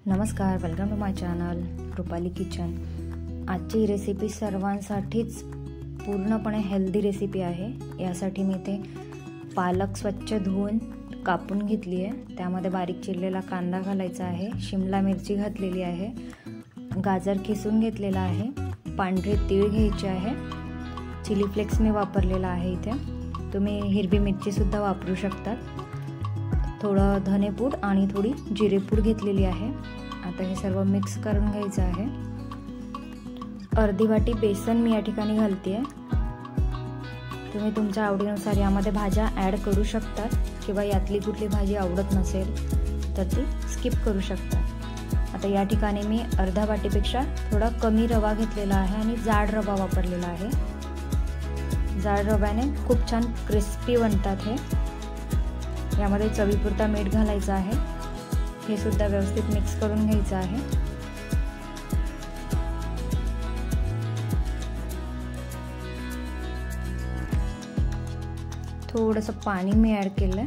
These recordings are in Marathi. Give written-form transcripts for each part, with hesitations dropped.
नमस्कार, welcome to my channel Rupali kitchen. आजची रेसिपी सर्वांसाठीच पूर्णपणे हेल्दी रेसिपी आहे। यासाठी मी ते पालक स्वच्छ धुवून कापून घेतली आहे। त्यामध्ये बारीक चिरलेला कांदा घालायचा आहे, शिमला मिरची घातलेली आहे, गाजर किसून घेतलेला आहे, पांढरे तीळ घ्यायचे आहे, चिली फ्लेक्स मी वापरलेला आहे। इथे तुम्ही हिरवी मिरची सुद्धा वापरू शकतात। थोडं धनेपूड आणि थोडी जिरेपूड घेतलेली आहे। आता हे सर्व मिक्स करून घ्यायचं आहे। अर्धी वाटी बेसन मी या ठिकाणी घालते। तुम्ही तुमच्या आवडीनुसार यामध्ये भाज्या ॲड करू शकतात किंवा यातली कुठली भाजी आवडत नसेल तर ती स्किप करू शकतात। आता या ठिकाणी मी अर्धा वाटीपेक्षा थोडा कमी रवा घेतलेला आहे आणि जाड रवा वापरलेला आहे। जाड रव्याने खूप छान क्रिस्पी बनतात हे। यामध्ये चवीपुरता मीठ घालायचं आहे। हे सुद्धा व्यवस्थित मिक्स करून घ्यायचं आहे। थोडंसं पाणी मी ॲड केलं।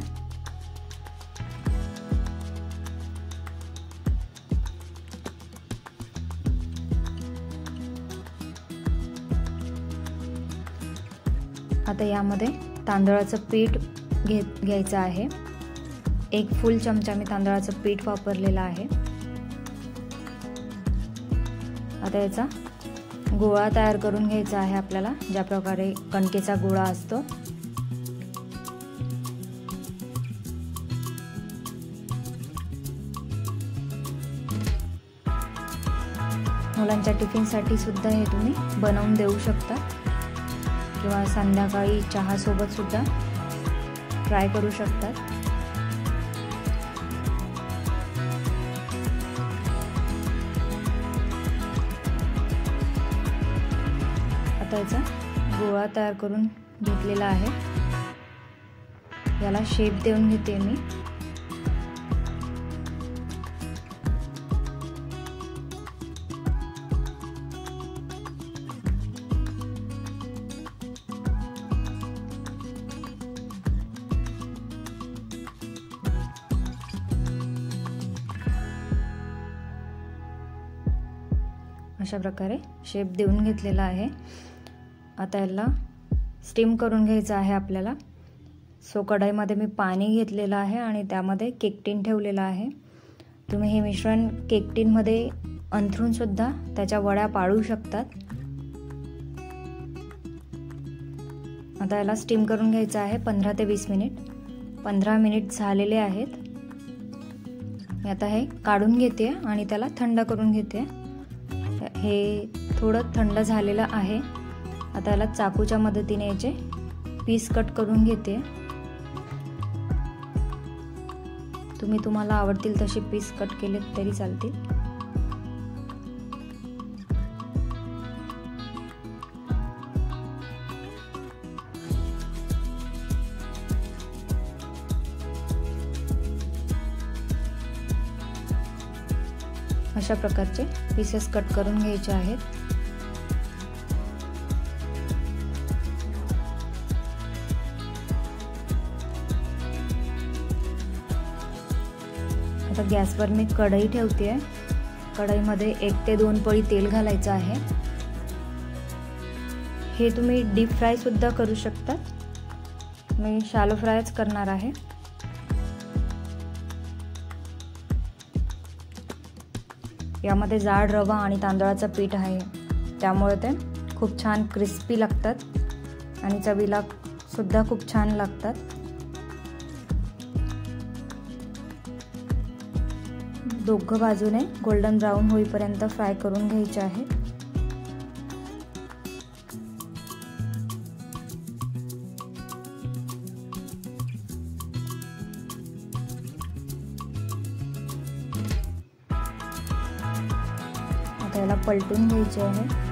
आता यामध्ये तांदळाचं पीठ घ्यायचं आहे। एक फुल चमचा मी तांदळाचं पीठ वापरलेला आहे। आता याचा गोळा तयार करून घ्यायचा आहे आपल्याला, ज्या प्रकारे कणकेचा गोळा असतो। मुलांच्या टिफिनसाठी सुद्धा हे तुम्ही बनवून देऊ शकता किंवा संध्याकाळी चहा सोबत सुद्धा ट्राय करू शकतात। आता याचा गोळा तयार करून घेतलेला आहे। याला शेप देऊन घेते मी। अशा प्रकारे शेप देऊन घेतलेला आहे। आता याला स्टीम करून घ्यायचं आहे आपल्याला। कढईमध्ये मी पाणी घेतलेलं आहे आणि त्यामध्ये केक टिन ठेवलेला आहे। तुम्ही हे मिश्रण केक टिनमध्ये अंथरून सुद्धा त्याच्या वड्या पाडू शकतात। आता याला स्टीम करून घ्यायचं आहे 15 ते 20 मिनिट। 15 मिनिट झालेले आहेत। आता हे काढून घेते आणि त्याला थंड करून घेते। हे थोडं थंड झालेलं आहे। आता याला चाकूच्या मदतीने याचे पीस कट करून घेते। तुम्ही तुम्हाला आवडतील तसे पीस कट केले तरी चालतील। अशा प्रकारचे पीसेस कट करून घ्यायचे आहेत। आता गॅसवर मी कढई ठेवते। कढईमध्ये 1 ते 2 पळी तेल घालायचं आहे। हे तुम्ही डीप फ्राय सुद्धा करू शकता। मी शॅलो फ्रायच करणार आहे। यामध्ये जाड रवा आणि तांदळाचं पीठ आहे, त्यामुळे ते खूप छान क्रिस्पी लागतात आणि चवीला सुद्धा खूप छान लागतात। दोघं बाजूने गोल्डन ब्राऊन होईपर्यंत फ्राय करून घ्यायचे आहे। आता याला पलटून घ्यायचे आहे।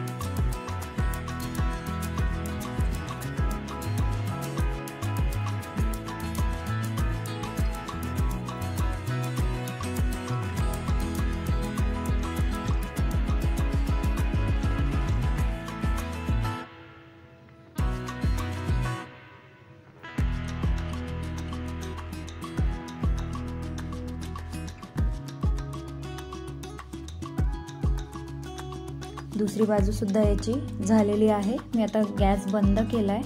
दुसरी बाजू सुद्धा याची झालेली आहे। मी आता गॅस बंद केलाय।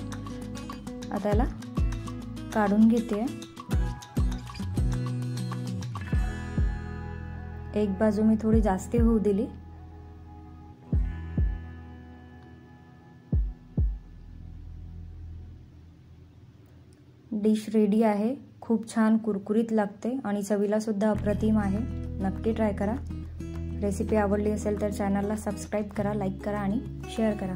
आता याला काढून घेते। एक बाजू मी थोडी जास्त होऊ दिली। डिश रेडी आहे। खूप छान कुरकुरीत लागते आणि चवीला सुद्धा अप्रतिम आहे। नक्की ट्राय करा। रेसिपी आवडली असेल तर चॅनलला सबस्क्राइब करा, लाईक करा आणि शेअर करा।